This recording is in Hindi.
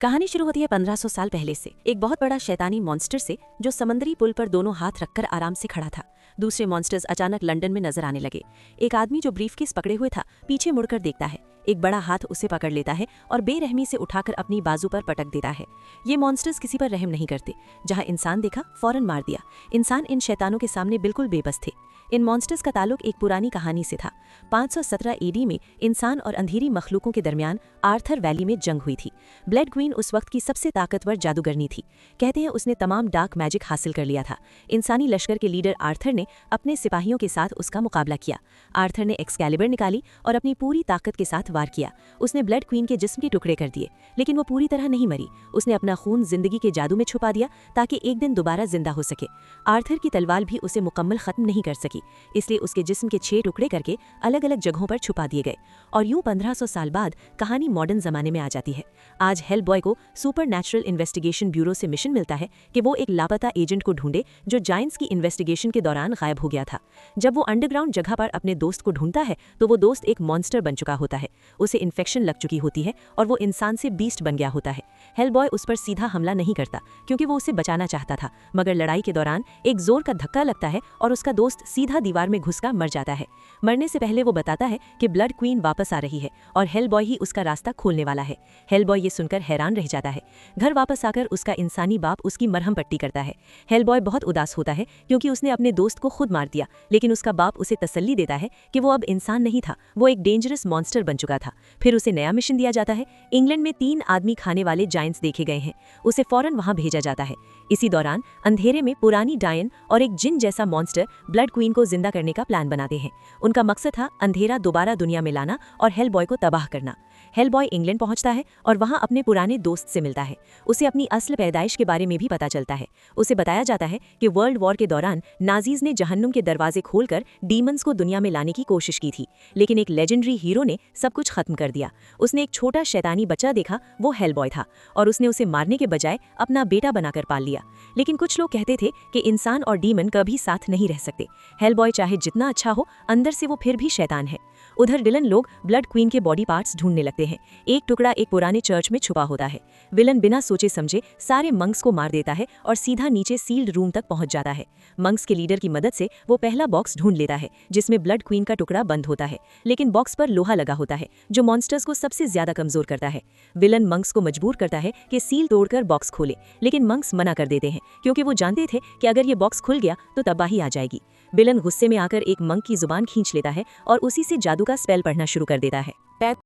कहानी शुरू होती है 1500 साल पहले से एक बहुत बड़ा शैतानी मॉन्स्टर से जो समुद्री पुल पर दोनों हाथ रखकर आराम से खड़ा था। दूसरे मॉन्स्टर्स अचानक लंदन में नजर आने लगे। एक आदमी जो ब्रीफकेस पकड़े हुए था पीछे मुड़कर देखता है। एक बड़ा हाथ उसे पकड़ लेता है और बेरहमी से उठाकर अपनी बाजू पर पटक देता है। ये मॉन्स्टर्स किसी पर रहम नहीं करते। जहां इंसान देखा फौरन मार दिया। इंसान इन शैतानों के सामने बिल्कुल बेबस थे। इन मॉन्स्टर्स का ताल्लुक एक पुरानी कहानी से था। 517 एडी में इंसान और अंधेरी मखलूकों के दरमियान आर्थर वैली में जंग हुई थी। ब्लड क्वीन उस वक्त की सबसे ताकतवर जादूगरनी थी। कहते हैं उसने तमाम डार्क मैजिक हासिल कर लिया था। इंसानी लश्कर के लीडर आर्थर ने अपने सिपाहियों के साथ उसका मुकाबला किया। आर्थर ने एक्सकैलिबर निकाली और अपनी पूरी ताकत के साथ वार किया। उसने ब्लड क्वीन के जिस्म के टुकड़े कर दिए, लेकिन वो पूरी तरह नहीं मरी। उसने अपना खून जिंदगी के जादू में छुपा दिया ताकि एक दिन दोबारा जिंदा हो सके। आर्थर की तलवार भी उसे मुकम्मल खत्म नहीं कर सकी, इसलिए उसके जिस्म के 6 टुकड़े करके अलग अलग जगहों पर छुपा दिए गए। और यूं 1500 साल बाद कहानी मॉडर्न जमाने में आ जाती है। आज हेल बॉय को सुपर नेचुरल इन्वेस्टिगेशन ब्यूरो से मिशन मिलता है कि वो एक लापता एजेंट को ढूंढे जो जायंट्स की इन्वेस्टिगेशन के दौरान गायब हो गया था। जब वो अंडरग्राउंड जगह पर अपने दोस्त को ढूंढता है तो वो दोस्त एक मॉन्स्टर बन चुका होता है। उसे इन्फेक्शन लग चुकी होती है और वो इंसान से बीस्ट बन गया होता है। हेल बॉय उस पर सीधा हमला नहीं करता क्योंकि वो उसे बचाना चाहता था, मगर लड़ाई के दौरान एक जोर का धक्का लगता है और उसका दोस्त सीधा दीवार में घुसकर मर जाता है। मरने से पहले वो बताता है कि ब्लड क्वीन वापस आ रही है और हेल बॉय ही उसका रास्ता खोलने वाला है। हेल बॉय ये सुनकर हैरान रह जाता है। घर वापस आकर उसका इंसानी बाप उसकी मरहम पट्टी करता है। हेल बॉय बहुत उदास होता है क्योंकि उसने अपने दोस्त को खुद मार दिया, लेकिन उसका बाप उसे तसल्ली देता है कि वो अब इंसान नहीं था, वो एक डेंजरस मॉन्स्टर बन चुका था। फिर उसे नया मिशन दिया जाता है। इंग्लैंड में 3 आदमी खाने वाले जायंट्स देखे गए हैं। उसे फौरन वहां भेजा जाता है। इसी दौरान अंधेरे में पुरानी डायन और एक जिन जैसा मॉन्स्टर ब्लड क्वीन को जिंदा करने का प्लान बनाते हैं। उनका मकसद था अंधेरा दोबारा दुनिया में लाना और हेल बॉय को तबाह करना। हेल बॉय इंग्लैंड पहुंचता है और वहां अपने पुराने दोस्त से मिलता है। उसे अपनी असल पैदाइश के बारे में भी पता चलता है। उसे बताया जाता है कि वर्ल्ड वॉर के दौरान नाजीज ने जहन्नुम के दरवाजे खोलकर डीमंस को दुनिया में लाने की कोशिश की थी, लेकिन एक लेजेंडरी हीरो ने सब कुछ खत्म कर दिया। उसने एक छोटा शैतानी बच्चा देखा, वो हेल बॉय था, और उसने उसे मारने के बजाय अपना बेटा बनाकर पाल लिया। लेकिन कुछ लोग कहते थे कि इंसान और डीमन कभी साथ नहीं रह सकते। हेल बॉय चाहे जितना अच्छा हो, अंदर से वो फिर भी शैतान है। उधर विलन लोग ब्लड क्वीन के बॉडी पार्ट्स ढूंढने लगते हैं। एक टुकड़ा एक पुराने चर्च में छुपा होता है। विलन बिना सोचे समझे सारे मंक्स को मार देता है और सीधा नीचे सील्ड रूम तक पहुंच जाता है। मंक्स के लीडर की मदद से वो पहला बॉक्स ढूंढ लेता है जिसमें ब्लड क्वीन का टुकड़ा बंद होता है, लेकिन बॉक्स पर लोहा लगा होता है जो मॉन्स्टर्स को सबसे ज्यादा कमजोर करता है। विलन मंक्स को मजबूर करता है कि सील तोड़कर बॉक्स खोले, लेकिन मंक्स मना कर देते हैं क्योंकि वो जानते थे कि अगर ये बॉक्स खुल गया तो तबाही आ जाएगी। विलन गुस्से में आकर एक मंक की जुबान खींच लेता है और उसी से जादू का स्पेल पढ़ना शुरू कर देता है।